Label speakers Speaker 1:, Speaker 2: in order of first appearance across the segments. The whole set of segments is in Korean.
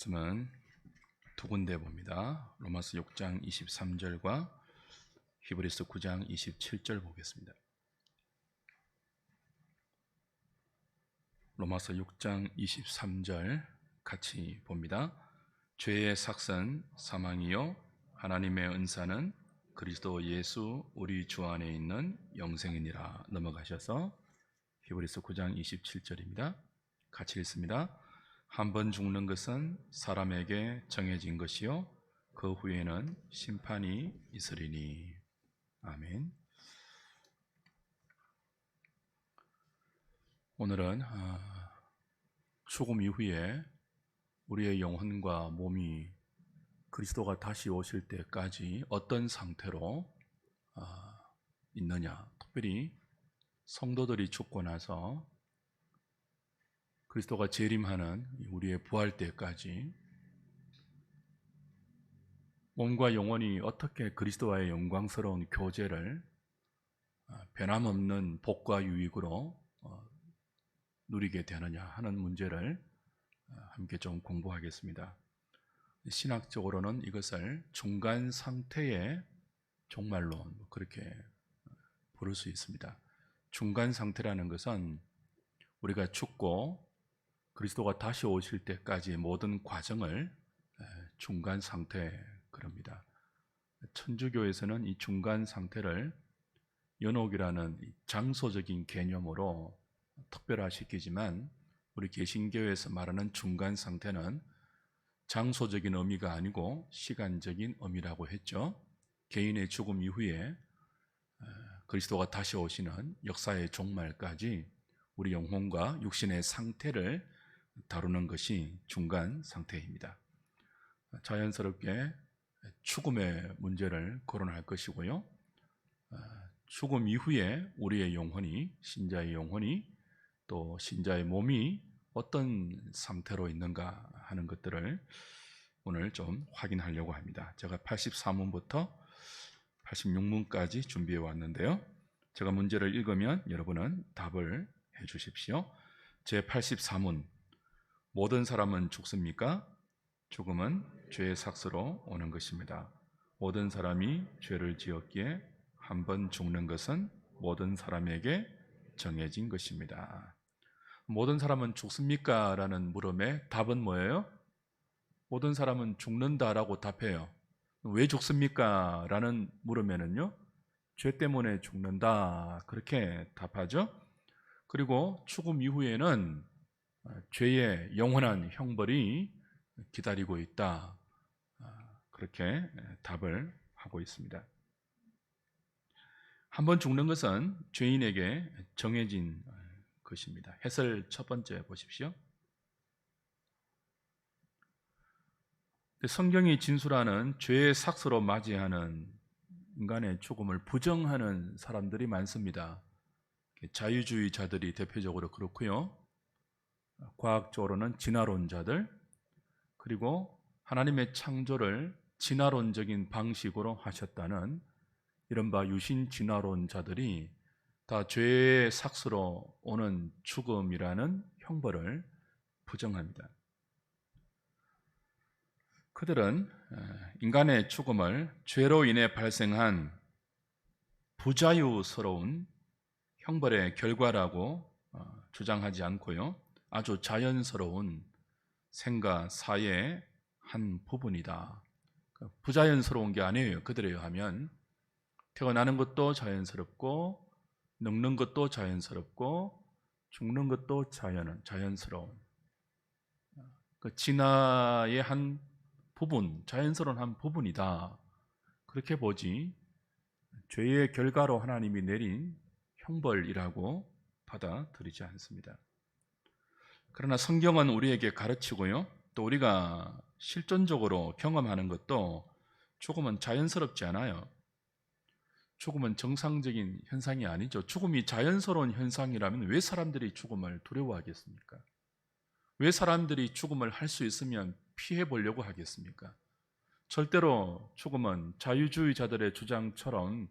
Speaker 1: 말씀은 두 군데 봅니다. 로마서 6장 23절과 히브리서 9장 27절 보겠습니다. 로마서 6장 23절 같이 봅니다. 죄의 삭은 사망이요 하나님의 은사는 그리스도 예수 우리 주 안에 있는 영생이니라. 넘어가셔서 히브리서 9장 27절입니다. 같이 읽습니다. 한 번 죽는 것은 사람에게 정해진 것이요 그 후에는 심판이 있으리니. 아멘. 오늘은 죽음 이후에 우리의 영혼과 몸이 그리스도가 다시 오실 때까지 어떤 상태로 있느냐, 특별히 성도들이 죽고 나서 그리스도가 재림하는 우리의 부활 때까지 몸과 영혼이 어떻게 그리스도와의 영광스러운 교제를 변함없는 복과 유익으로 누리게 되느냐 하는 문제를 함께 좀 공부하겠습니다. 신학적으로는 이것을 중간 상태의 종말론 그렇게 부를 수 있습니다. 중간 상태라는 것은 우리가 죽고 그리스도가 다시 오실 때까지의 모든 과정을 중간 상태 그럽니다. 천주교에서는 이 중간 상태를 연옥이라는 장소적인 개념으로 특별화시키지만 우리 개신교에서 말하는 중간 상태는 장소적인 의미가 아니고 시간적인 의미라고 했죠. 개인의 죽음 이후에 그리스도가 다시 오시는 역사의 종말까지 우리 영혼과 육신의 상태를 다루는 것이 중간 상태입니다. 자연스럽게 죽음의 문제를 거론할 것이고요. 죽음 이후에 우리의 영혼이, 신자의 영혼이 또 신자의 몸이 어떤 상태로 있는가 하는 것들을 오늘 좀 확인하려고 합니다. 제가 83문부터 86문까지 준비해 왔는데요. 제가 문제를 읽으면 여러분은 답을 해 주십시오. 제 83문, 모든 사람은 죽습니까? 죽음은 죄의 삭스로 오는 것입니다. 모든 사람이 죄를 지었기에 한 번 죽는 것은 모든 사람에게 정해진 것입니다. 모든 사람은 죽습니까? 라는 물음에 답은 뭐예요? 모든 사람은 죽는다라고 답해요. 왜 죽습니까? 라는 물음에는요, 죄 때문에 죽는다 그렇게 답하죠. 그리고 죽음 이후에는 죄의 영원한 형벌이 기다리고 있다 그렇게 답을 하고 있습니다. 한 번 죽는 것은 죄인에게 정해진 것입니다. 해설 첫 번째 보십시오. 성경이 진술하는 죄의 삭스로 맞이하는 인간의 죽음을 부정하는 사람들이 많습니다. 자유주의자들이 대표적으로 그렇고요. 과학적으로는 진화론자들, 그리고 하나님의 창조를 진화론적인 방식으로 하셨다는 이른바 유신 진화론자들이 다 죄의 삭스로 오는 죽음이라는 형벌을 부정합니다. 그들은 인간의 죽음을 죄로 인해 발생한 부자유스러운 형벌의 결과라고 주장하지 않고요. 아주 자연스러운 생과 사의 한 부분이다. 부자연스러운 게 아니에요. 그들에 의하면 태어나는 것도 자연스럽고 늙는 것도 자연스럽고 죽는 것도 자연스러운 그 진화의 한 부분, 자연스러운 한 부분이다. 그렇게 보지 죄의 결과로 하나님이 내린 형벌이라고 받아들이지 않습니다. 그러나 성경은 우리에게 가르치고요. 또 우리가 실존적으로 경험하는 것도 죽음은 자연스럽지 않아요. 죽음은 정상적인 현상이 아니죠. 죽음이 자연스러운 현상이라면 왜 사람들이 죽음을 두려워하겠습니까? 왜 사람들이 죽음을 할 수 있으면 피해 보려고 하겠습니까? 절대로 죽음은 자유주의자들의 주장처럼,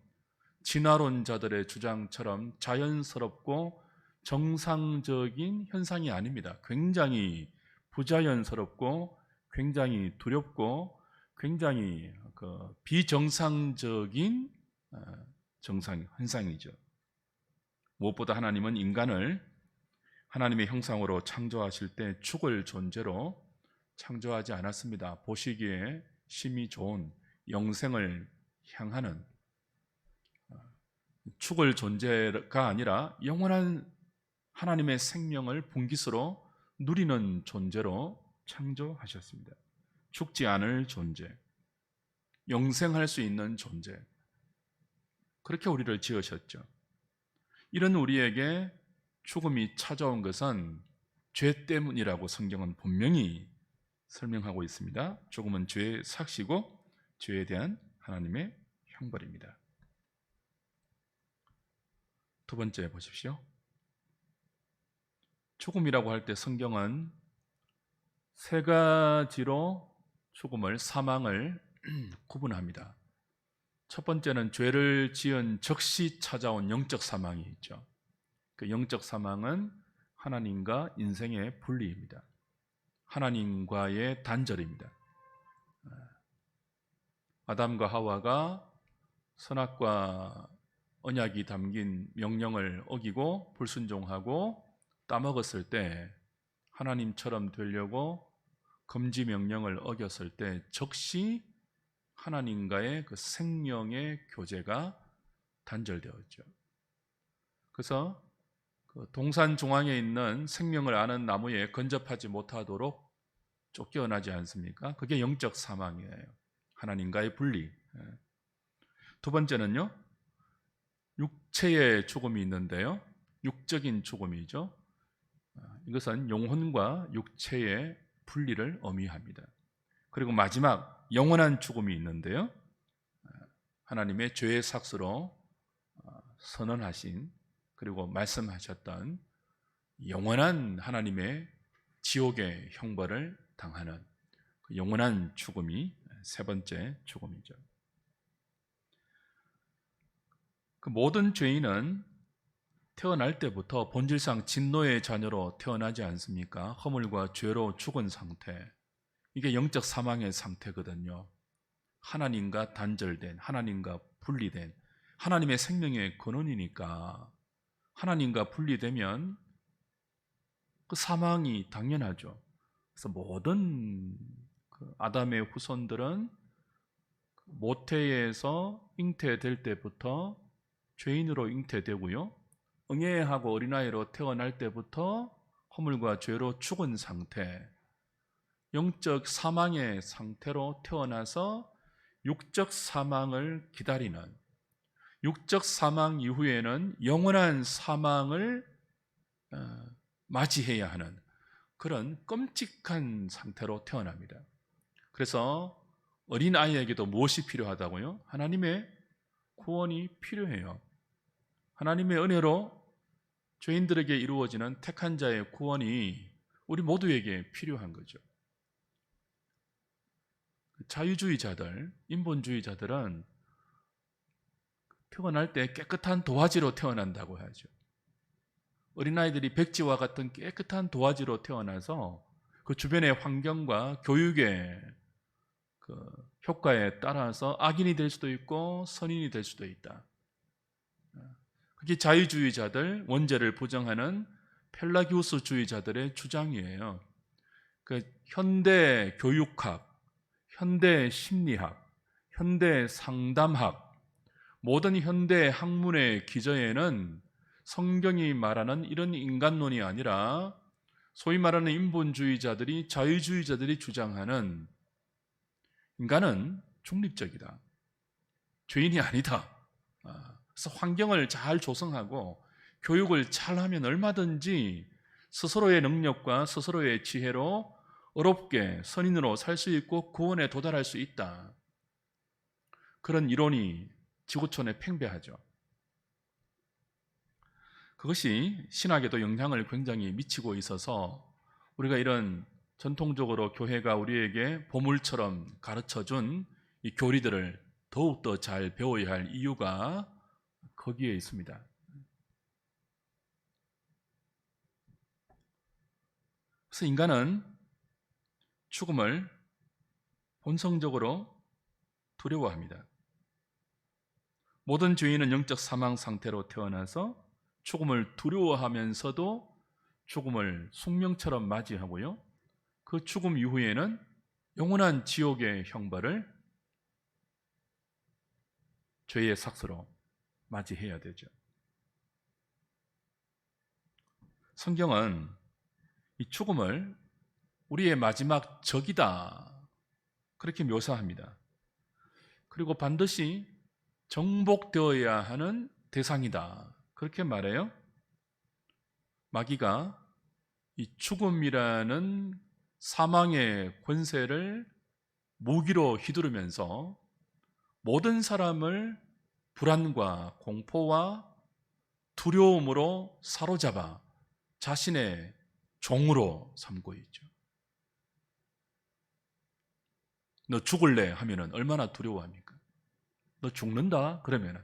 Speaker 1: 진화론자들의 주장처럼 자연스럽고 정상적인 현상이 아닙니다. 굉장히 부자연스럽고 굉장히 두렵고 굉장히 비정상적인 현상이죠. 무엇보다 하나님은 인간을 하나님의 형상으로 창조하실 때 죽을 존재로 창조하지 않았습니다. 보시기에 심히 좋은 영생을 향하는 죽을 존재가 아니라 영원한 하나님의 생명을 분깃으로 누리는 존재로 창조하셨습니다. 죽지 않을 존재, 영생할 수 있는 존재, 그렇게 우리를 지으셨죠. 이런 우리에게 죽음이 찾아온 것은 죄 때문이라고 성경은 분명히 설명하고 있습니다. 죽음은 죄의 삭시고 죄에 대한 하나님의 형벌입니다. 두 번째 보십시오. 죽음이라고 할 때 성경은 세 가지로 죽음을, 사망을 구분합니다. 첫 번째는 죄를 지은 즉시 찾아온 영적 사망이 있죠. 그 영적 사망은 하나님과 인생의 분리입니다. 하나님과의 단절입니다. 아담과 하와가 선악과 언약이 담긴 명령을 어기고 불순종하고 따먹었을 때, 하나님처럼 되려고 금지 명령을 어겼을 때 즉시 하나님과의 그 생명의 교제가 단절되었죠. 그래서 그 동산 중앙에 있는 생명을 아는 나무에 근접하지 못하도록 쫓겨나지 않습니까? 그게 영적 사망이에요. 하나님과의 분리. 두 번째는요, 육체의 죽음이 있는데요, 육적인 죽음이죠. 이것은 영혼과 육체의 분리를 의미합니다. 그리고 마지막 영원한 죽음이 있는데요, 하나님의 죄의 삭스로 선언하신, 그리고 말씀하셨던 영원한 하나님의 지옥의 형벌을 당하는 그 영원한 죽음이 세 번째 죽음이죠. 그 모든 죄인은 태어날 때부터 본질상 진노의 자녀로 태어나지 않습니까? 허물과 죄로 죽은 상태, 이게 영적 사망의 상태거든요. 하나님과 단절된, 하나님과 분리된, 하나님의 생명의 근원이니까 하나님과 분리되면 그 사망이 당연하죠. 그래서 모든 아담의 후손들은 모태에서 잉태될 때부터 죄인으로 잉태되고요, 응애하고 어린아이로 태어날 때부터 허물과 죄로 죽은 상태, 영적 사망의 상태로 태어나서 육적 사망을 기다리는, 육적 사망 이후에는 영원한 사망을 맞이해야 하는 그런 끔찍한 상태로 태어납니다. 그래서 어린아이에게도 무엇이 필요하다고요? 하나님의 구원이 필요해요. 하나님의 은혜로 죄인들에게 이루어지는 택한 자의 구원이 우리 모두에게 필요한 거죠. 자유주의자들, 인본주의자들은 태어날 때 깨끗한 도화지로 태어난다고 하죠. 어린아이들이 백지와 같은 깨끗한 도화지로 태어나서 그 주변의 환경과 교육의 그 효과에 따라서 악인이 될 수도 있고 선인이 될 수도 있다. 그게 자유주의자들, 원죄를 부정하는 펠라기우스주의자들의 주장이에요. 그 현대 교육학, 현대 심리학, 현대 상담학, 모든 현대 학문의 기저에는 성경이 말하는 이런 인간론이 아니라 소위 말하는 인본주의자들이, 자유주의자들이 주장하는 인간은 중립적이다, 죄인이 아니다. 그래서 환경을 잘 조성하고 교육을 잘하면 얼마든지 스스로의 능력과 스스로의 지혜로 어렵게 선인으로 살 수 있고 구원에 도달할 수 있다. 그런 이론이 지구촌에 팽배하죠. 그것이 신학에도 영향을 굉장히 미치고 있어서 우리가 이런 전통적으로 교회가 우리에게 보물처럼 가르쳐준 이 교리들을 더욱더 잘 배워야 할 이유가 거기에 있습니다. 그래서 인간은 죽음을 본성적으로 두려워합니다. 모든 죄인은 영적 사망 상태로 태어나서 죽음을 두려워하면서도 죽음을 숙명처럼 맞이하고요. 그 죽음 이후에는 영원한 지옥의 형벌을 죄의 삭스로 맞이해야 되죠. 성경은 이 죽음을 우리의 마지막 적이다 그렇게 묘사합니다. 그리고 반드시 정복되어야 하는 대상이다 그렇게 말해요. 마귀가 이 죽음이라는 사망의 권세를 무기로 휘두르면서 모든 사람을 불안과 공포와 두려움으로 사로잡아 자신의 종으로 삼고 있죠. 너 죽을래 하면은 얼마나 두려워합니까? 너 죽는다 그러면은,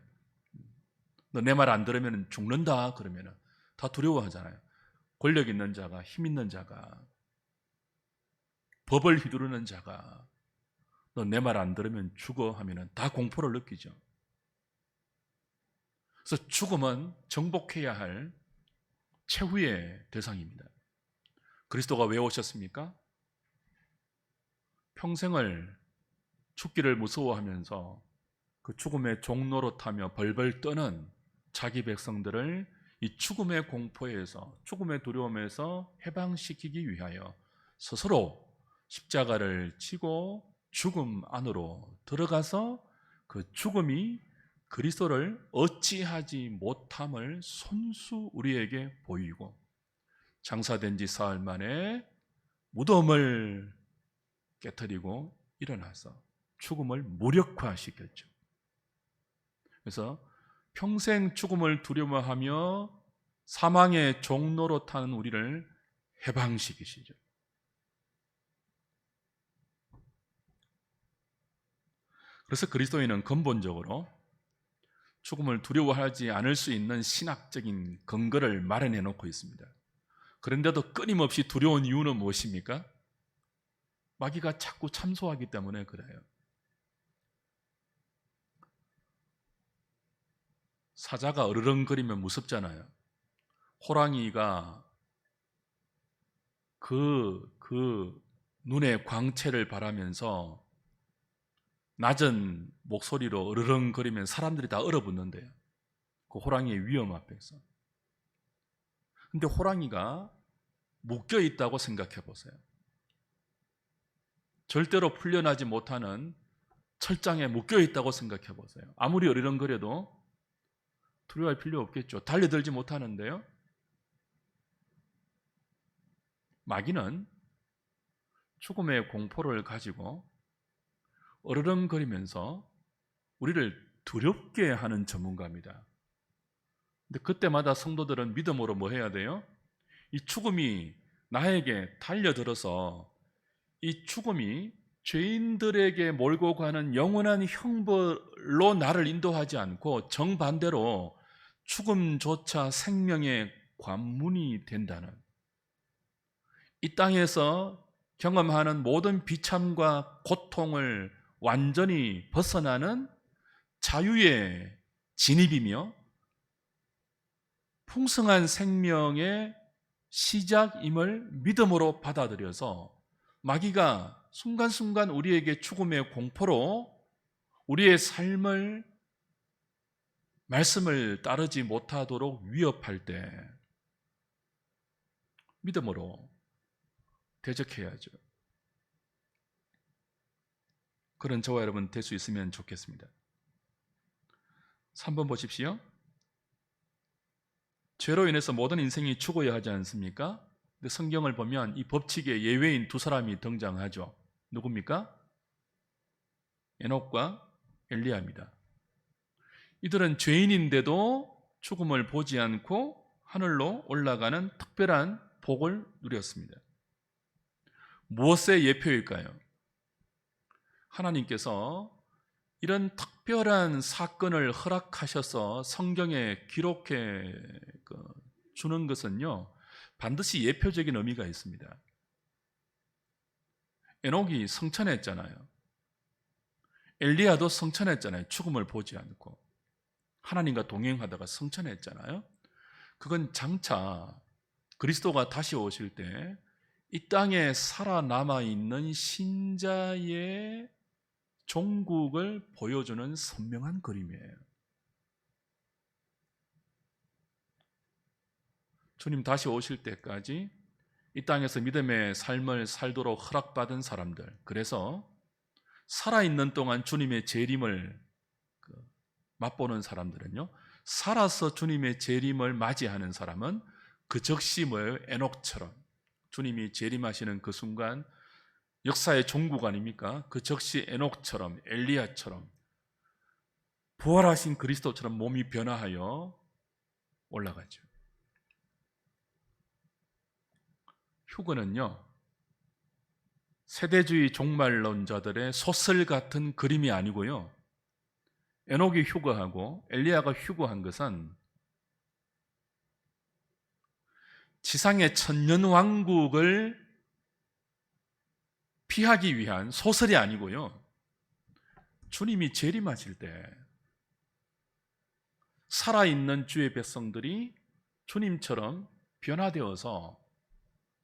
Speaker 1: 너 내 말 안 들으면 죽는다 그러면은 다 두려워하잖아요. 권력 있는 자가, 힘 있는 자가, 법을 휘두르는 자가 너 내 말 안 들으면 죽어 하면은 다 공포를 느끼죠. 그래서 죽음은 정복해야 할 최후의 대상입니다. 그리스도가 왜 오셨습니까? 평생을 죽기를 무서워하면서 그 죽음의 종노릇하며 벌벌 떠는 자기 백성들을 이 죽음의 공포에서, 죽음의 두려움에서 해방시키기 위하여 스스로 십자가를 지고 죽음 안으로 들어가서 그 죽음이 그리스도를 어찌하지 못함을 손수 우리에게 보이고, 장사된 지 사흘 만에 무덤을 깨뜨리고 일어나서 죽음을 무력화시켰죠. 그래서 평생 죽음을 두려워하며 사망의 종노릇하는 우리를 해방시키시죠. 그래서 그리스도인은 근본적으로 죽음을 두려워하지 않을 수 있는 신학적인 근거를 마련해 놓고 있습니다. 그런데도 끊임없이 두려운 이유는 무엇입니까? 마귀가 자꾸 참소하기 때문에 그래요. 사자가 으르렁거리면 무섭잖아요. 호랑이가 그 눈의 광채를 바라면서 낮은 목소리로 으르렁거리면 사람들이 다 얼어붙는데요. 그 호랑이의 위험 앞에서. 근데 호랑이가 묶여 있다고 생각해 보세요. 절대로 풀려나지 못하는 철장에 묶여 있다고 생각해 보세요. 아무리 으르렁거려도 두려워할 필요 없겠죠. 달려들지 못하는데요. 마귀는 죽음의 공포를 가지고 어르렁거리면서 우리를 두렵게 하는 전문가입니다. 근데 그때마다 성도들은 믿음으로 뭐 해야 돼요? 이 죽음이 나에게 달려들어서 이 죽음이 죄인들에게 몰고 가는 영원한 형벌로 나를 인도하지 않고 정반대로 죽음조차 생명의 관문이 된다는, 이 땅에서 경험하는 모든 비참과 고통을 완전히 벗어나는 자유의 진입이며 풍성한 생명의 시작임을 믿음으로 받아들여서 마귀가 순간순간 우리에게 죽음의 공포로 우리의 삶을, 말씀을 따르지 못하도록 위협할 때 믿음으로 대적해야죠. 그런 저와 여러분 될 수 있으면 좋겠습니다. 3번 보십시오. 죄로 인해서 모든 인생이 죽어야 하지 않습니까? 근데 성경을 보면 이 법칙에 예외인 두 사람이 등장하죠. 누굽니까? 에녹과 엘리야입니다. 이들은 죄인인데도 죽음을 보지 않고 하늘로 올라가는 특별한 복을 누렸습니다. 무엇의 예표일까요? 하나님께서 이런 특별한 사건을 허락하셔서 성경에 기록해 주는 것은요, 반드시 예표적인 의미가 있습니다. 에녹이 성천했잖아요. 엘리야도 성천했잖아요. 죽음을 보지 않고 하나님과 동행하다가 성천했잖아요. 그건 장차 그리스도가 다시 오실 때 이 땅에 살아남아 있는 신자의 종국을 보여주는 선명한 그림이에요. 주님 다시 오실 때까지 이 땅에서 믿음의 삶을 살도록 허락받은 사람들, 그래서 살아있는 동안 주님의 재림을 맛보는 사람들은요, 살아서 주님의 재림을 맞이하는 사람은 그 즉시 뭐예요? 에녹처럼 주님이 재림하시는 그 순간 역사의 종국 아닙니까? 그 즉시 에녹처럼, 엘리야처럼, 부활하신 그리스도처럼 몸이 변화하여 올라가죠. 휴거는요, 세대주의 종말론자들의 소설 같은 그림이 아니고요, 에녹이 휴거하고 엘리야가 휴거한 것은 지상의 천년왕국을 피하기 위한 소설이 아니고요, 주님이 재림하실 때 살아있는 주의 백성들이 주님처럼 변화되어서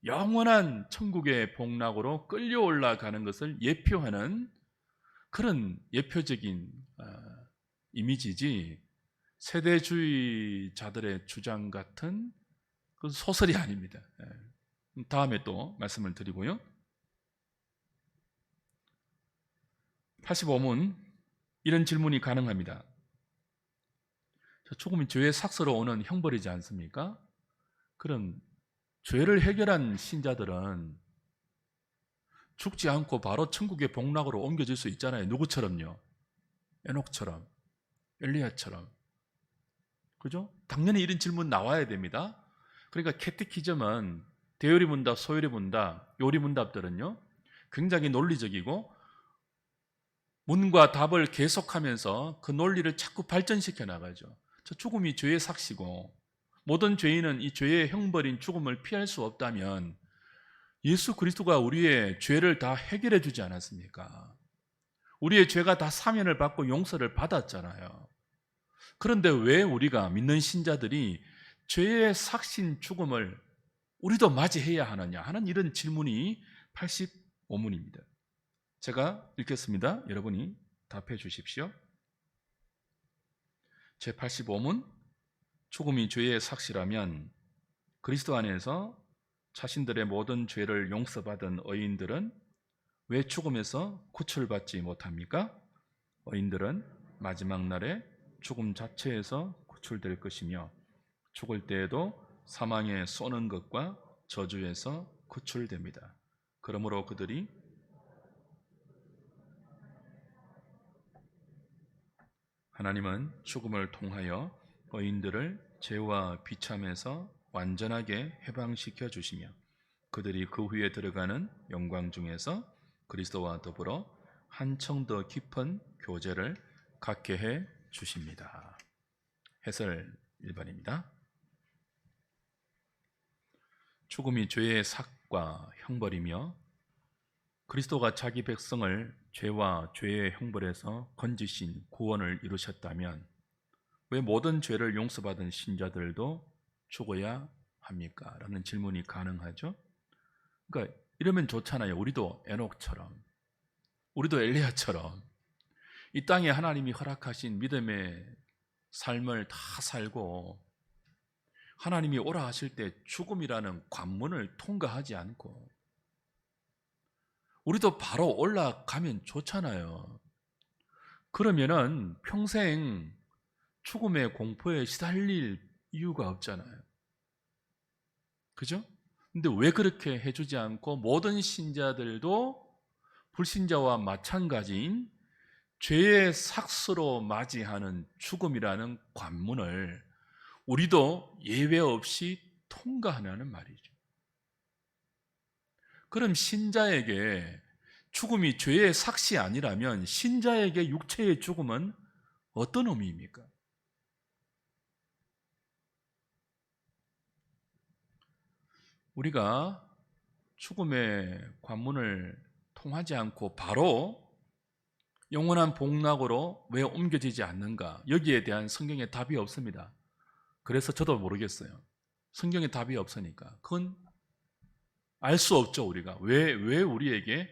Speaker 1: 영원한 천국의 복락으로 끌려 올라가는 것을 예표하는 그런 예표적인 이미지지, 세대주의자들의 주장 같은 그 소설이 아닙니다. 다음에 또 말씀을 드리고요. 85문 이런 질문이 가능합니다. 죽음이 죄의 삭스로 오는 형벌이지 않습니까? 그럼 죄를 해결한 신자들은 죽지 않고 바로 천국의 복락으로 옮겨질 수 있잖아요. 누구처럼요? 에녹처럼, 엘리야처럼. 그죠? 당연히 이런 질문 나와야 됩니다. 그러니까 캐티키즘은 대요리 문답, 소요리 문답, 요리 문답들은요, 굉장히 논리적이고 문과 답을 계속하면서 그 논리를 자꾸 발전시켜 나가죠. 저 죽음이 죄의 삭시고 모든 죄인은 이 죄의 형벌인 죽음을 피할 수 없다면 예수 그리스도가 우리의 죄를 다 해결해 주지 않았습니까? 우리의 죄가 다 사면을 받고 용서를 받았잖아요. 그런데 왜 우리가 믿는 신자들이 죄의 삭신 죽음을 우리도 맞이해야 하느냐 하는 이런 질문이 85문입니다. 제가 읽겠습니다. 여러분이 답해 주십시오. 제85문, 죽음이 죄의 삭시라면 그리스도 안에서 자신들의 모든 죄를 용서받은 의인들은 왜 죽음에서 구출받지 못합니까? 의인들은 마지막 날에 죽음 자체에서 구출될 것이며 죽을 때에도 사망에 쏘는 것과 저주에서 구출됩니다. 그러므로 그들이 하나님은 죽음을 통하여 의인들을 죄와 비참에서 완전하게 해방시켜 주시며 그들이 그 후에 들어가는 영광 중에서 그리스도와 더불어 한층 더 깊은 교제를 갖게 해 주십니다. 해설 1번입니다. 죽음이 죄의 삭과 형벌이며 그리스도가 자기 백성을 죄와 죄의 형벌에서 건지신 구원을 이루셨다면 왜 모든 죄를 용서받은 신자들도 죽어야 합니까? 라는 질문이 가능하죠. 그러니까 이러면 좋잖아요. 우리도 에녹처럼, 우리도 엘리야처럼 이 땅에 하나님이 허락하신 믿음의 삶을 다 살고 하나님이 오라 하실 때 죽음이라는 관문을 통과하지 않고 우리도 바로 올라가면 좋잖아요. 그러면은 평생 죽음의 공포에 시달릴 이유가 없잖아요. 그죠? 근데 왜 그렇게 해주지 않고 모든 신자들도 불신자와 마찬가지인 죄의 삭스로 맞이하는 죽음이라는 관문을 우리도 예외 없이 통과하냐는 말이죠. 그럼 신자에게 죽음이 죄의 삭시 아니라면 신자에게 육체의 죽음은 어떤 의미입니까? 우리가 죽음의 관문을 통하지 않고 바로 영원한 복락으로 왜 옮겨지지 않는가? 여기에 대한 성경에 답이 없습니다. 그래서 저도 모르겠어요. 성경에 답이 없으니까. 그건 알 수 없죠, 우리가. 왜 우리에게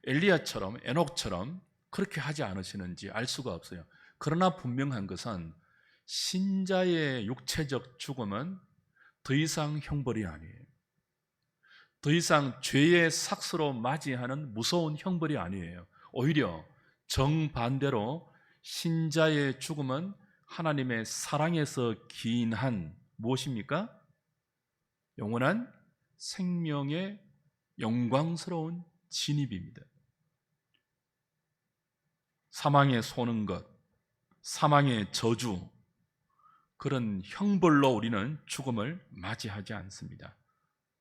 Speaker 1: 엘리야처럼, 에녹처럼 그렇게 하지 않으시는지 알 수가 없어요. 그러나 분명한 것은 신자의 육체적 죽음은 더 이상 형벌이 아니에요. 더 이상 죄의 삭스로 맞이하는 무서운 형벌이 아니에요. 오히려 정반대로 신자의 죽음은 하나님의 사랑에서 기인한 무엇입니까? 영원한 생명의 영광스러운 진입입니다. 사망에 쏘는 것, 사망의 저주, 그런 형벌로 우리는 죽음을 맞이하지 않습니다.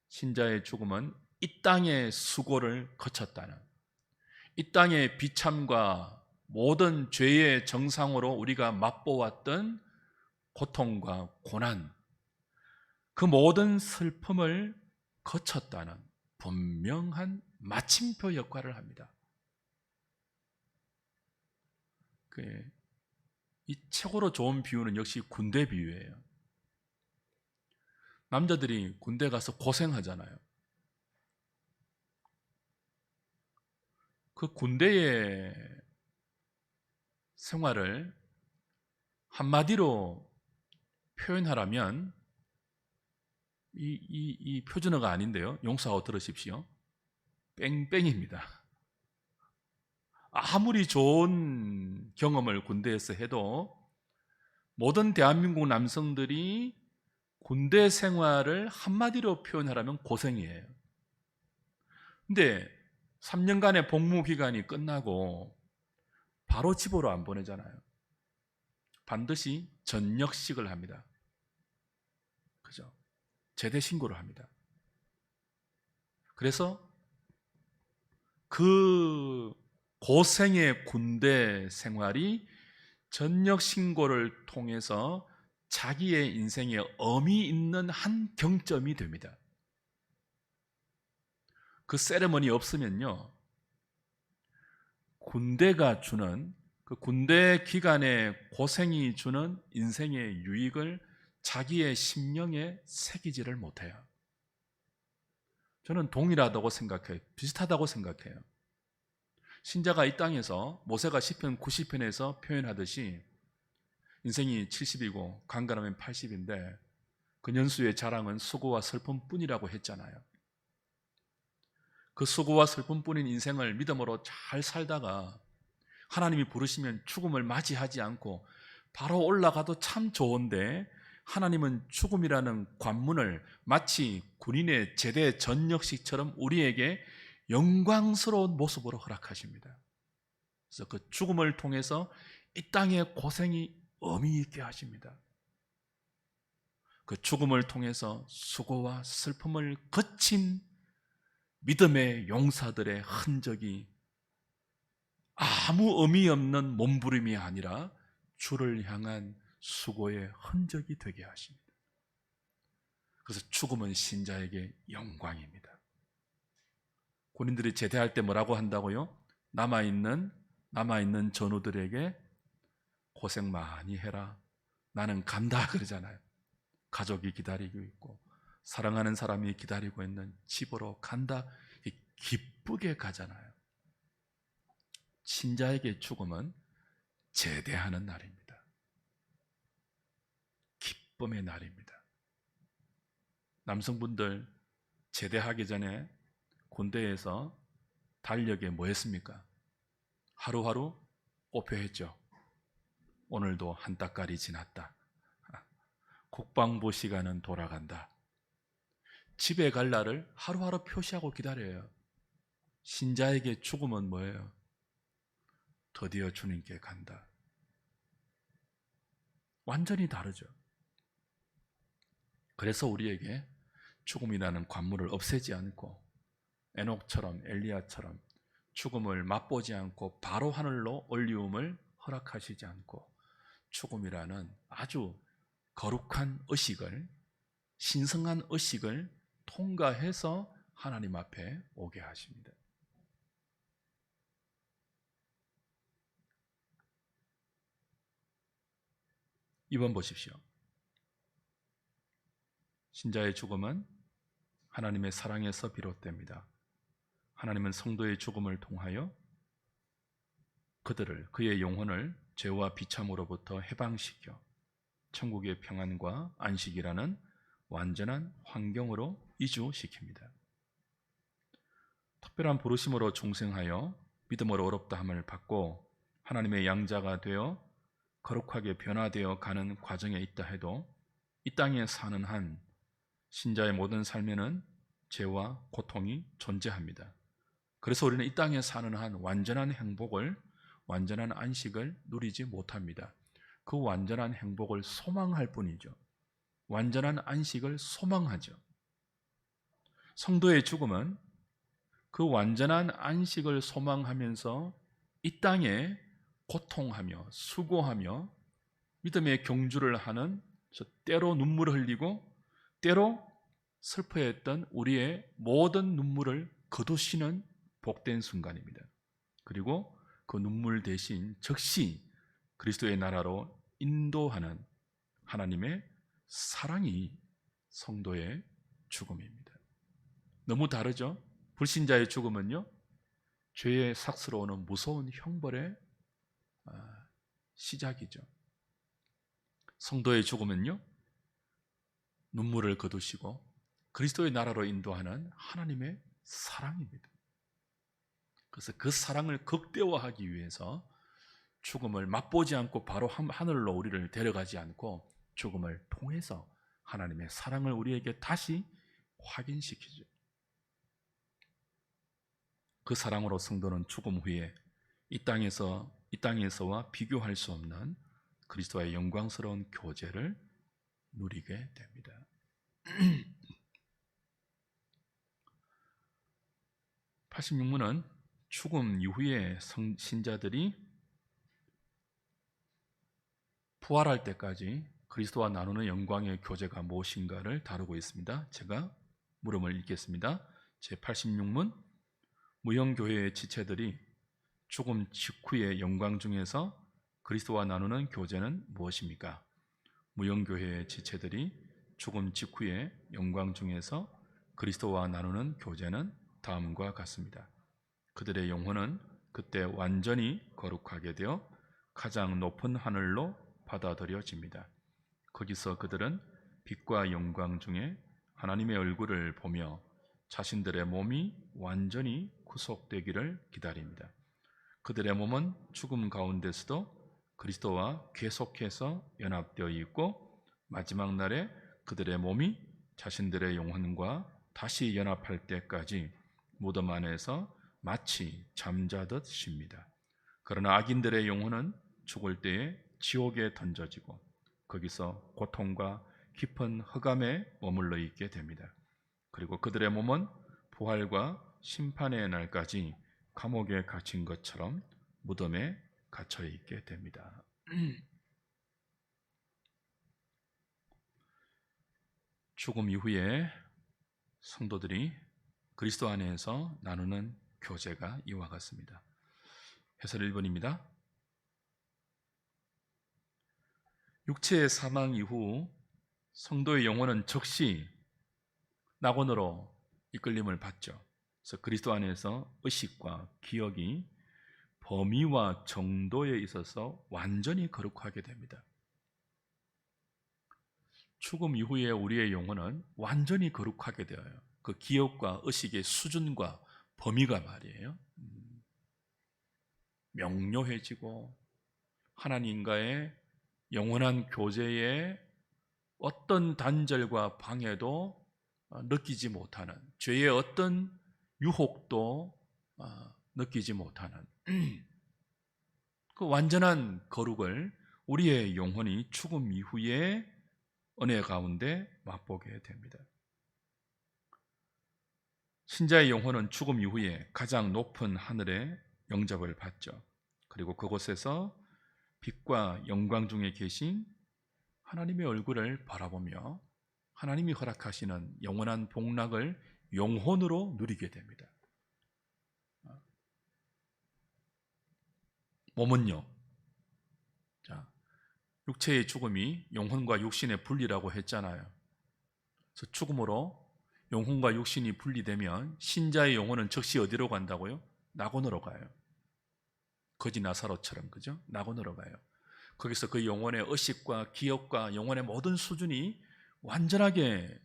Speaker 1: 신자의 죽음은 이 땅의 수고를 거쳤다는, 이 땅의 비참과 모든 죄의 정상으로 우리가 맛보았던 고통과 고난, 그 모든 슬픔을 거쳤다는 분명한 마침표 역할을 합니다. 이 최고로 좋은 비유는 역시 군대 비유예요. 남자들이 군대 가서 고생하잖아요. 그 군대의 생활을 한마디로 표현하라면 이 표준어가 아닌데요. 용서하고 들으십시오. 뺑뺑입니다. 아무리 좋은 경험을 군대에서 해도 모든 대한민국 남성들이 군대 생활을 한마디로 표현하라면 고생이에요. 근데 3년간의 복무 기간이 끝나고 바로 집으로 안 보내잖아요. 반드시 전역식을 합니다. 그죠? 제대 신고를 합니다. 그래서 그 고생의 군대 생활이 전역 신고를 통해서 자기의 인생에 의미 있는 한 경점이 됩니다. 그 세레머니 없으면요, 군대가 주는, 그 군대 기간의 고생이 주는 인생의 유익을 자기의 심령에 새기지를 못해요. 저는 동일하다고 생각해요. 비슷하다고 생각해요. 신자가 이 땅에서 모세가 시편 90편에서 표현하듯이 인생이 70이고 강건하면 80인데 근연수의 자랑은 수고와 슬픔뿐이라고 했잖아요. 그 수고와 슬픔뿐인 인생을 믿음으로 잘 살다가 하나님이 부르시면 죽음을 맞이하지 않고 바로 올라가도 참 좋은데, 하나님은 죽음이라는 관문을 마치 군인의 제대 전역식처럼 우리에게 영광스러운 모습으로 허락하십니다. 그래서 그 죽음을 통해서 이 땅의 고생이 의미 있게 하십니다. 그 죽음을 통해서 수고와 슬픔을 거친 믿음의 용사들의 흔적이 아무 의미 없는 몸부림이 아니라 주를 향한 수고의 흔적이 되게 하십니다. 그래서 죽음은 신자에게 영광입니다. 군인들이 제대할 때 뭐라고 한다고요? 남아있는 전우들에게 고생 많이 해라, 나는 간다 그러잖아요. 가족이 기다리고 있고 사랑하는 사람이 기다리고 있는 집으로 간다, 기쁘게 가잖아요. 신자에게 죽음은 제대하는 날입니다. 기쁨의 날입니다. 남성분들 제대하기 전에 군대에서 달력에 뭐 했습니까? 하루하루 꼽혀했죠. 오늘도 한 달깔이 지났다. 국방부 시간은 돌아간다. 집에 갈 날을 하루하루 표시하고 기다려요. 신자에게 죽음은 뭐예요? 드디어 주님께 간다. 완전히 다르죠. 그래서 우리에게 죽음이라는 관문을 없애지 않고 에녹처럼 엘리야처럼 죽음을 맛보지 않고 바로 하늘로 올리움을 허락하시지 않고 죽음이라는 아주 거룩한 의식을, 신성한 의식을 통과해서 하나님 앞에 오게 하십니다. 2번 보십시오. 신자의 죽음은 하나님의 사랑에서 비롯됩니다. 하나님은 성도의 죽음을 통하여 그의 영혼을 죄와 비참으로부터 해방시켜 천국의 평안과 안식이라는 완전한 환경으로 이주시킵니다. 특별한 부르심으로 중생하여 믿음으로 어렵다함을 받고 하나님의 양자가 되어 거룩하게 변화되어 가는 과정에 있다 해도 이 땅에 사는 한 신자의 모든 삶에는 죄와 고통이 존재합니다. 그래서 우리는 이 땅에 사는 한 완전한 행복을, 완전한 안식을 누리지 못합니다. 그 완전한 행복을 소망할 뿐이죠. 완전한 안식을 소망하죠. 성도의 죽음은 그 완전한 안식을 소망하면서 이 땅에 고통하며 수고하며 믿음의 경주를 하는, 때로 눈물을 흘리고 때로 슬퍼했던 우리의 모든 눈물을 거두시는 복된 순간입니다. 그리고 그 눈물 대신 즉시 그리스도의 나라로 인도하는 하나님의 사랑이 성도의 죽음입니다. 너무 다르죠? 불신자의 죽음은요, 죄의 삭스러우는 무서운 형벌의 시작이죠. 성도의 죽음은요, 눈물을 거두시고 그리스도의 나라로 인도하는 하나님의 사랑입니다. 그래서 그 사랑을 극대화하기 위해서 죽음을 맛보지 않고 바로 하늘로 우리를 데려가지 않고 죽음을 통해서 하나님의 사랑을 우리에게 다시 확인시키죠. 그 사랑으로 성도는 죽음 후에 이 땅에서와 비교할 수 없는 그리스도와의 영광스러운 교제를 누리게 됩니다. 86문은 죽음 이후에 신자들이 부활할 때까지 그리스도와 나누는 영광의 교제가 무엇인가를 다루고 있습니다. 제가 물음을 읽겠습니다. 제86문, 무형교회의 지체들이 죽음 직후의 영광 중에서 그리스도와 나누는 교제는 무엇입니까? 무형교회의 지체들이 죽음 직후의 영광 중에서 그리스도와 나누는 교제는 다음과 같습니다. 그들의 영혼은 그때 완전히 거룩하게 되어 가장 높은 하늘로 받아들여집니다. 거기서 그들은 빛과 영광 중에 하나님의 얼굴을 보며 자신들의 몸이 완전히 구속되기를 기다립니다. 그들의 몸은 죽음 가운데서도 그리스도와 계속해서 연합되어 있고 마지막 날에 그들의 몸이 자신들의 영혼과 다시 연합할 때까지 무덤 안에서 마치 잠자듯 쉽니다. 그러나 악인들의 영혼은 죽을 때에 지옥에 던져지고 거기서 고통과 깊은 흑암에 머물러 있게 됩니다. 그리고 그들의 몸은 부활과 심판의 날까지 감옥에 갇힌 것처럼 무덤에 갇혀 있게 됩니다. 죽음 이후에 성도들이 그리스도 안에서 나누는 교제가 이와 같습니다. 해설 1번입니다. 육체의 사망 이후 성도의 영혼은 즉시 낙원으로 이끌림을 받죠. 그래서 그리스도 안에서 의식과 기억이 범위와 정도에 있어서 완전히 거룩하게 됩니다. 죽음 이후에 우리의 영혼은 완전히 거룩하게 되어요. 그 기억과 의식의 수준과 범위가 말이에요. 명료해지고 하나님과의 영원한 교제에 어떤 단절과 방해도 느끼지 못하는, 죄의 어떤 유혹도 느끼지 못하는 그 완전한 거룩을 우리의 영혼이 죽음 이후에 은혜 가운데 맛보게 됩니다. 신자의 영혼은 죽음 이후에 가장 높은 하늘에 영접을 받죠. 그리고 그곳에서 빛과 영광 중에 계신 하나님의 얼굴을 바라보며 하나님이 허락하시는 영원한 복락을 영혼으로 누리게 됩니다. 몸은요, 육체의 죽음이 영혼과 육신의 분리라고 했잖아요. 그래서 죽음으로 영혼과 육신이 분리되면 신자의 영혼은 즉시 어디로 간다고요? 낙원으로 가요. 거지 나사로처럼, 그죠? 낙원으로 가요. 거기서 그 영혼의 의식과 기억과 영혼의 모든 수준이 완전하게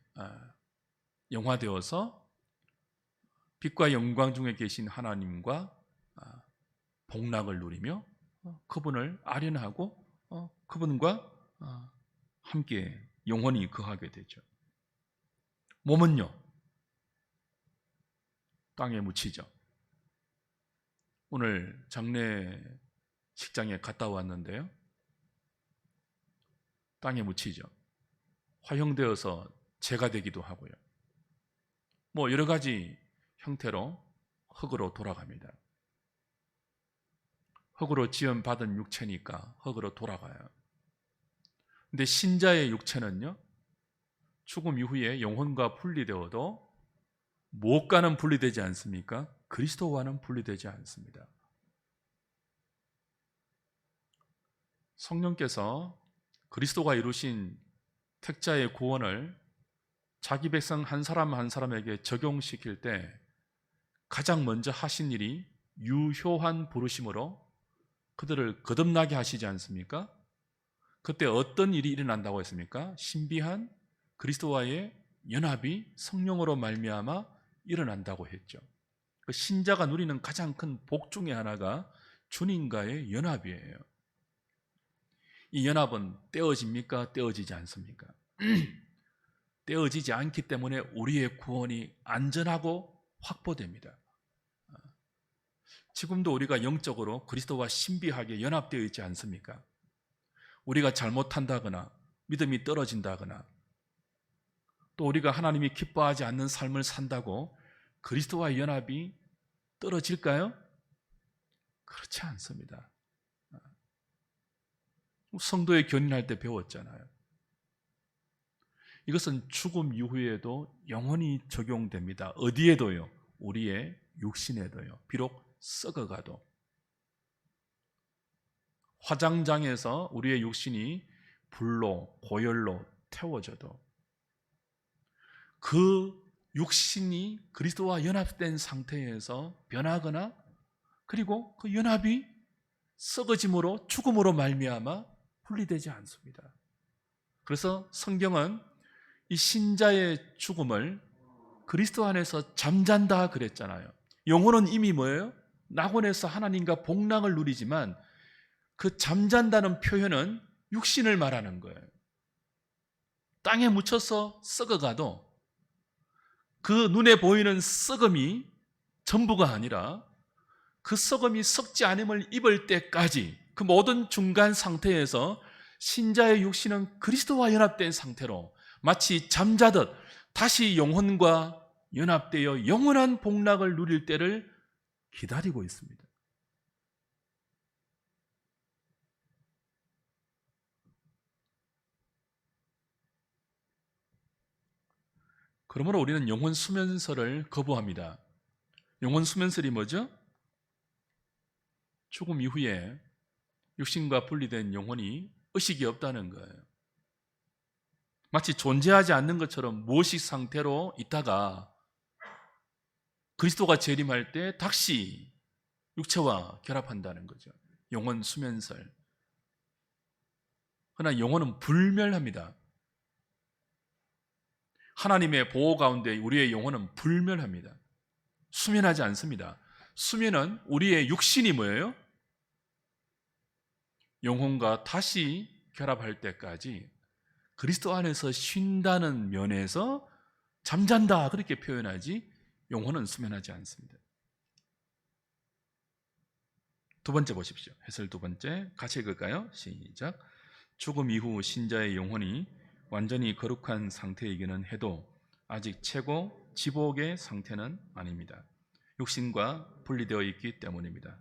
Speaker 1: 영화되어서 빛과 영광 중에 계신 하나님과 복락을 누리며 그분을 아련하고 그분과 함께 영원히 거하게 되죠. 몸은요, 땅에 묻히죠. 오늘 장례식장에 갔다 왔는데요, 땅에 묻히죠. 화형되어서 재가 되기도 하고요. 뭐 여러 가지 형태로 흙으로 돌아갑니다. 흙으로 지음받은 육체니까 흙으로 돌아가요. 근데 신자의 육체는요, 죽음 이후에 영혼과 분리되어도 무엇과는 분리되지 않습니까? 그리스도와는 분리되지 않습니다. 성령께서 그리스도가 이루신 택자의 구원을 자기 백성 한 사람 한 사람에게 적용시킬 때 가장 먼저 하신 일이 유효한 부르심으로 그들을 거듭나게 하시지 않습니까? 그때 어떤 일이 일어난다고 했습니까? 신비한 그리스도와의 연합이 성령으로 말미암아 일어난다고 했죠. 그 신자가 누리는 가장 큰 복 중에 하나가 주님과의 연합이에요. 이 연합은 떼어집니까? 떼어지지 않습니까? 떼어지지 않기 때문에 우리의 구원이 안전하고 확보됩니다. 지금도 우리가 영적으로 그리스도와 신비하게 연합되어 있지 않습니까? 우리가 잘못한다거나 믿음이 떨어진다거나 또 우리가 하나님이 기뻐하지 않는 삶을 산다고 그리스도와의 연합이 떨어질까요? 그렇지 않습니다. 성도의 견인할 때 배웠잖아요. 이것은 죽음 이후에도 영원히 적용됩니다. 어디에도요? 우리의 육신에도요. 비록 썩어가도. 화장장에서 우리의 육신이 불로, 고열로 태워져도 그 육신이 그리스도와 연합된 상태에서 변하거나 그리고 그 연합이 썩어짐으로 죽음으로 말미암아 분리되지 않습니다. 그래서 성경은 이 신자의 죽음을 그리스도 안에서 잠잔다 그랬잖아요. 영혼은 이미 뭐예요? 낙원에서 하나님과 복락을 누리지만 그 잠잔다는 표현은 육신을 말하는 거예요. 땅에 묻혀서 썩어가도 그 눈에 보이는 썩음이 전부가 아니라 그 썩음이 썩지 않음을 입을 때까지 그 모든 중간 상태에서 신자의 육신은 그리스도와 연합된 상태로 마치 잠자듯 다시 영혼과 연합되어 영원한 복락을 누릴 때를 기다리고 있습니다. 그러므로 우리는 영혼 수면설을 거부합니다. 영혼 수면설이 뭐죠? 죽음 이후에 육신과 분리된 영혼이 의식이 없다는 거예요. 마치 존재하지 않는 것처럼 무의식 상태로 있다가 그리스도가 재림할 때 다시 육체와 결합한다는 거죠. 영혼 수면설. 그러나 영혼은 불멸합니다. 하나님의 보호 가운데 우리의 영혼은 불멸합니다. 수면하지 않습니다. 수면은 우리의 육신이 뭐예요? 영혼과 다시 결합할 때까지 그리스도 안에서 쉰다는 면에서 잠잔다 그렇게 표현하지 영혼은 수면하지 않습니다. 두 번째 보십시오. 해설 두 번째 같이 읽을까요? 시작. 죽음 이후 신자의 영혼이 완전히 거룩한 상태이기는 해도 아직 최고 지복의 상태는 아닙니다. 육신과 분리되어 있기 때문입니다.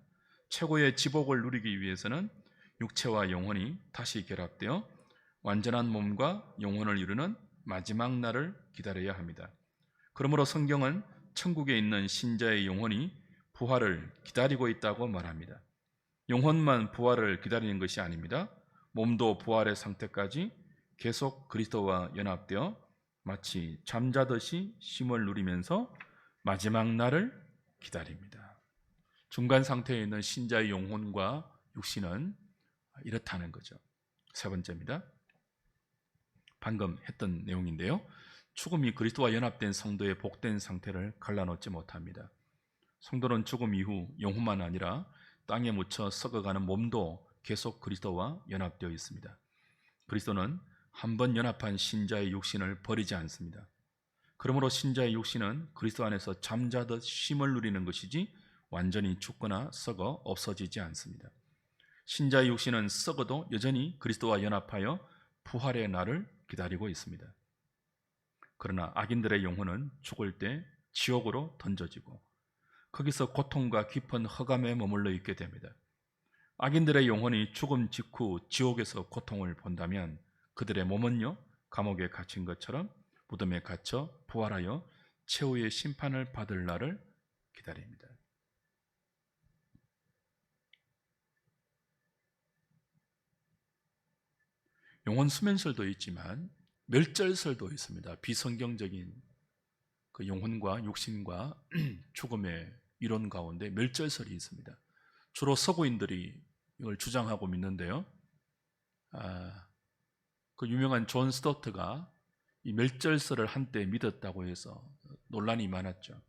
Speaker 1: 최고의 지복을 누리기 위해서는 육체와 영혼이 다시 결합되어 완전한 몸과 영혼을 이루는 마지막 날을 기다려야 합니다. 그러므로 성경은 천국에 있는 신자의 영혼이 부활을 기다리고 있다고 말합니다. 영혼만 부활을 기다리는 것이 아닙니다. 몸도 부활의 상태까지 계속 그리스도와 연합되어 마치 잠자듯이 쉼을 누리면서 마지막 날을 기다립니다. 중간 상태에 있는 신자의 영혼과 육신은 이렇다는 거죠. 세 번째입니다. 방금 했던 내용인데요. 죽음이 그리스도와 연합된 성도의 복된 상태를 갈라놓지 못합니다. 성도는 죽음 이후 영혼만 아니라 땅에 묻혀 썩어가는 몸도 계속 그리스도와 연합되어 있습니다. 그리스도는 한 번 연합한 신자의 육신을 버리지 않습니다. 그러므로 신자의 육신은 그리스도 안에서 잠자듯 쉼을 누리는 것이지 완전히 죽거나 썩어 없어지지 않습니다. 신자의 육신은 썩어도 여전히 그리스도와 연합하여 부활의 날을 기다리고 있습니다. 그러나 악인들의 영혼은 죽을 때 지옥으로 던져지고 거기서 고통과 깊은 흑암에 머물러 있게 됩니다. 악인들의 영혼이 죽음 직후 지옥에서 고통을 본다면 그들의 몸은요, 감옥에 갇힌 것처럼 무덤에 갇혀 부활하여 최후의 심판을 받을 날을 기다립니다. 영혼 수면설도 있지만 멸절설도 있습니다. 비성경적인 그 영혼과 육신과 죽음의 이론 가운데 멸절설이 있습니다. 주로 서구인들이 이걸 주장하고 믿는데요. 그 유명한 존 스토트가 이 멸절설을 한때 믿었다고 해서 논란이 많았죠.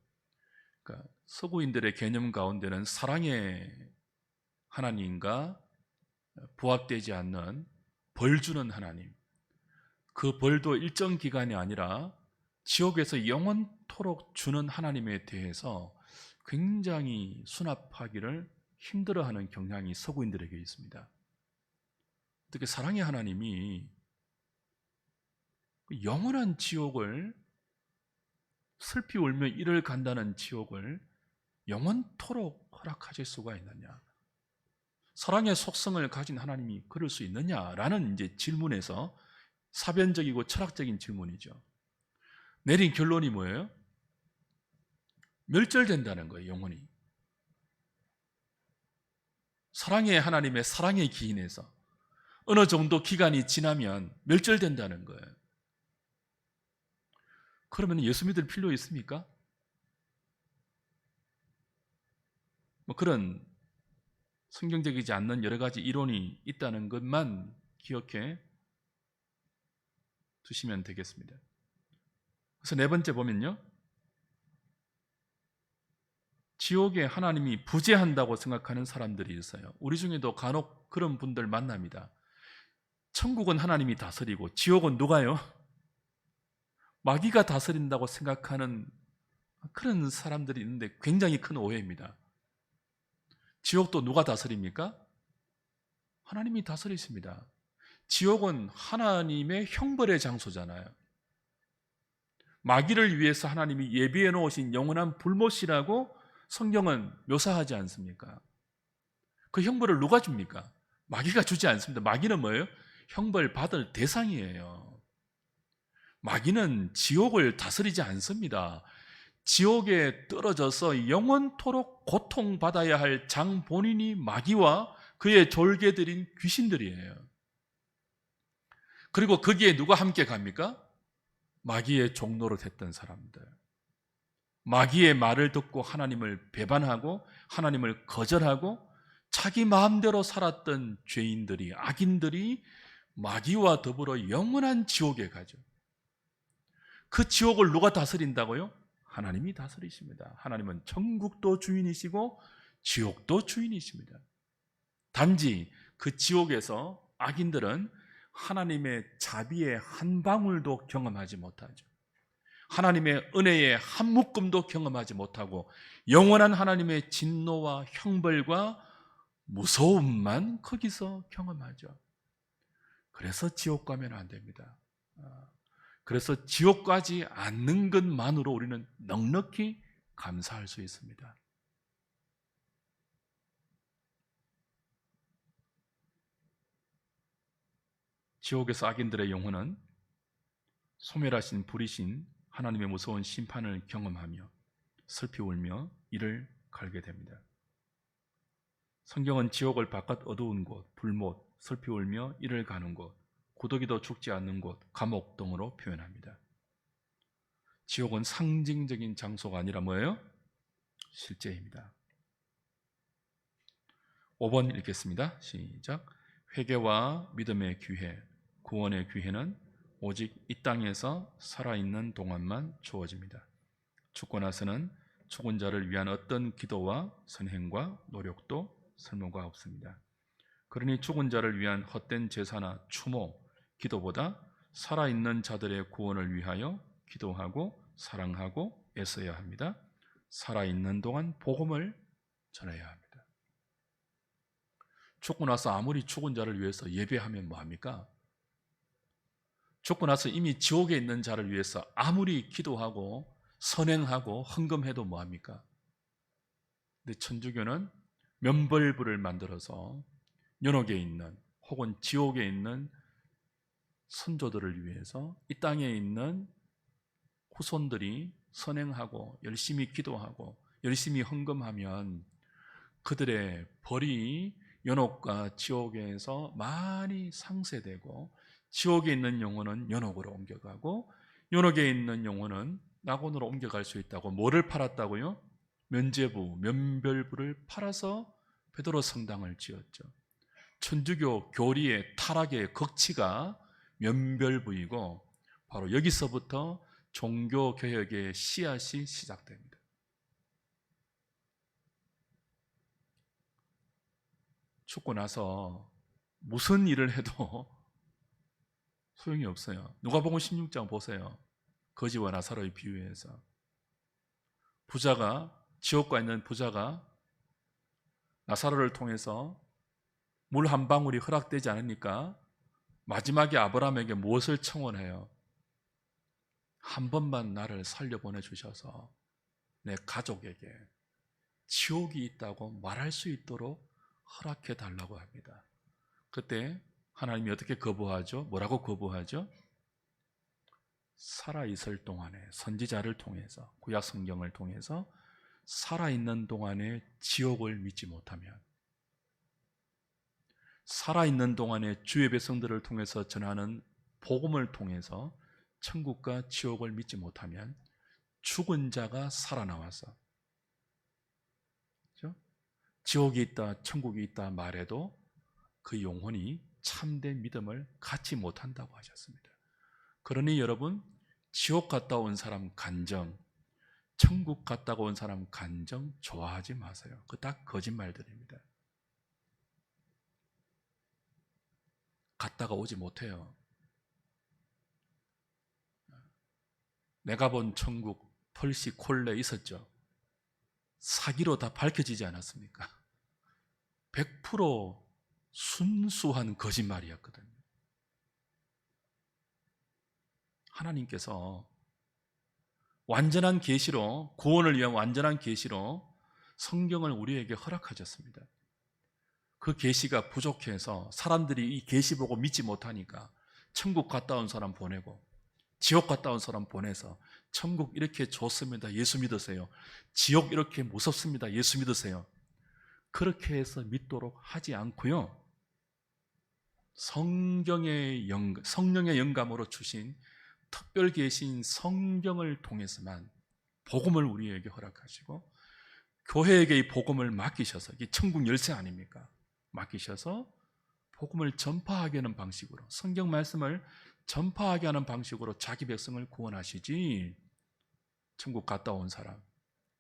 Speaker 1: 그러니까 서구인들의 개념 가운데는 사랑의 하나님과 부합되지 않는 벌 주는 하나님, 그 벌도 일정 기간이 아니라 지옥에서 영원토록 주는 하나님에 대해서 굉장히 수납하기를 힘들어하는 경향이 서구인들에게 있습니다. 어떻게 사랑의 하나님이 영원한 지옥을, 슬피 울며 이를 간다는 지옥을 영원토록 허락하실 수가 있느냐? 사랑의 속성을 가진 하나님이 그럴 수 있느냐라는 이제 질문에서 사변적이고 철학적인 질문이죠. 내린 결론이 뭐예요? 멸절된다는 거예요, 영혼이. 사랑의 하나님의 사랑에 기인해서 어느 정도 기간이 지나면 멸절된다는 거예요. 그러면 예수 믿을 필요 있습니까? 그런 성경적이지 않는 여러 가지 이론이 있다는 것만 기억해 두시면 되겠습니다. 그래서 네 번째 보면요, 지옥에 하나님이 부재한다고 생각하는 사람들이 있어요. 우리 중에도 간혹 그런 분들 만납니다. 천국은 하나님이 다스리고 지옥은 누가요? 마귀가 다스린다고 생각하는 그런 사람들이 있는데 굉장히 큰 오해입니다. 지옥도 누가 다스립니까? 하나님이 다스리십니다. 지옥은 하나님의 형벌의 장소잖아요. 마귀를 위해서 하나님이 예비해 놓으신 영원한 불못이라고 성경은 묘사하지 않습니까? 그 형벌을 누가 줍니까? 마귀가 주지 않습니다. 마귀는 뭐예요? 형벌 받을 대상이에요. 마귀는 지옥을 다스리지 않습니다. 지옥에 떨어져서 영원토록 고통받아야 할 장 본인이 마귀와 그의 졸개들인 귀신들이에요. 그리고 거기에 누가 함께 갑니까? 마귀의 종노릇 했던 사람들. 마귀의 말을 듣고 하나님을 배반하고 하나님을 거절하고 자기 마음대로 살았던 죄인들이, 악인들이 마귀와 더불어 영원한 지옥에 가죠. 그 지옥을 누가 다스린다고요? 하나님이 다스리십니다. 하나님은 천국도 주인이시고 지옥도 주인이십니다. 단지 그 지옥에서 악인들은 하나님의 자비의 한 방울도 경험하지 못하죠. 하나님의 은혜의 한 묶음도 경험하지 못하고 영원한 하나님의 진노와 형벌과 무서움만 거기서 경험하죠. 그래서 지옥 가면 안 됩니다. 그래서 지옥 가지 않는 것만으로 우리는 넉넉히 감사할 수 있습니다. 지옥에서 악인들의 영혼은 소멸하신 불이신 하나님의 무서운 심판을 경험하며 슬피 울며 이를 갈게 됩니다. 성경은 지옥을 바깥 어두운 곳, 불못, 슬피 울며 이를 가는 곳, 고독이도 죽지 않는 곳, 감옥 등으로 표현합니다. 지옥은 상징적인 장소가 아니라 뭐예요? 실제입니다. 5번 읽겠습니다. 시작. 회개와 믿음의 기회, 구원의 기회는 오직 이 땅에서 살아있는 동안만 주어집니다. 죽고 나서는 죽은 자를 위한 어떤 기도와 선행과 노력도 쓸모가 없습니다. 그러니 죽은 자를 위한 헛된 제사나 추모, 기도보다 살아있는 자들의 구원을 위하여 기도하고 사랑하고 애써야 합니다. 살아있는 동안 복음을 전해야 합니다. 죽고 나서 아무리 죽은 자를 위해서 예배하면 뭐합니까? 죽고 나서 이미 지옥에 있는 자를 위해서 아무리 기도하고 선행하고 헌금해도 뭐합니까? 근데 천주교는 면벌부를 만들어서 연옥에 있는 혹은 지옥에 있는 선조들을 위해서 이 땅에 있는 후손들이 선행하고 열심히 기도하고 열심히 헌금하면 그들의 벌이 연옥과 지옥에서 많이 상쇄되고 지옥에 있는 영혼은 연옥으로 옮겨가고 연옥에 있는 영혼은 낙원으로 옮겨갈 수 있다고. 뭐를 팔았다고요? 면죄부, 면별부를 팔아서 베드로 성당을 지었죠. 천주교 교리의 타락의 극치가 면별부이고 바로 여기서부터 종교개혁의 씨앗이 시작됩니다. 죽고 나서 무슨 일을 해도 소용이 없어요. 누가복음 16장 보세요. 거지와 나사로의 비유에서 부자가, 지옥과 있는 부자가 나사로를 통해서 물 한 방울이 허락되지 않으니까 마지막에 아브라함에게 무엇을 청원해요? 한 번만 나를 살려보내 주셔서 내 가족에게 지옥이 있다고 말할 수 있도록 허락해 달라고 합니다. 그때 하나님이 어떻게 거부하죠? 뭐라고 거부하죠? 살아있을 동안에 선지자를 통해서, 구약 성경을 통해서 살아있는 동안에 지옥을 믿지 못하면, 살아있는 동안에 주의 백성들을 통해서 전하는 복음을 통해서 천국과 지옥을 믿지 못하면 죽은 자가 살아나와서, 그렇죠? 지옥이 있다, 천국이 있다 말해도 그 영혼이 참된 믿음을 갖지 못한다고 하셨습니다. 그러니 여러분, 지옥 갔다 온 사람 간정, 천국 갔다가 온 사람 간정 좋아하지 마세요. 그거 다 거짓말들입니다. 갔다가 오지 못해요. 내가 본 천국 펄시 콜레 있었죠. 사기로 다 밝혀지지 않았습니까? 100% 순수한 거짓말이었거든요. 하나님께서 완전한 계시로, 구원을 위한 완전한 계시로 성경을 우리에게 허락하셨습니다. 그 계시가 부족해서 사람들이 이 계시 보고 믿지 못하니까 천국 갔다 온 사람 보내고 지옥 갔다 온 사람 보내서 천국 이렇게 좋습니다, 예수 믿으세요. 지옥 이렇게 무섭습니다, 예수 믿으세요. 그렇게 해서 믿도록 하지 않고요, 성령의 영감으로 주신 특별 계신 성경을 통해서만 복음을 우리에게 허락하시고 교회에게 이 복음을 맡기셔서, 이게 천국 열쇠 아닙니까? 맡기셔서 복음을 전파하게 하는 방식으로, 성경 말씀을 전파하게 하는 방식으로 자기 백성을 구원하시지, 천국 갔다 온 사람,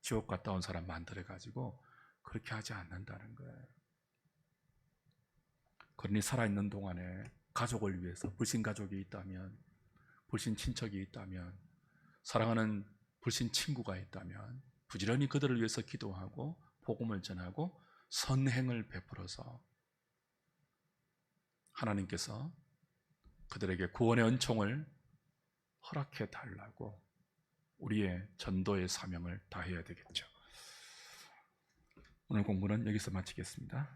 Speaker 1: 지옥 갔다 온 사람 만들어가지고 그렇게 하지 않는다는 거예요. 그러니 살아있는 동안에 가족을 위해서, 불신 가족이 있다면, 불신 친척이 있다면, 사랑하는 불신 친구가 있다면 부지런히 그들을 위해서 기도하고 복음을 전하고 선행을 베풀어서 하나님께서 그들에게 구원의 은총을 허락해 달라고 우리의 전도의 사명을 다해야 되겠죠. 오늘 공부는 여기서 마치겠습니다.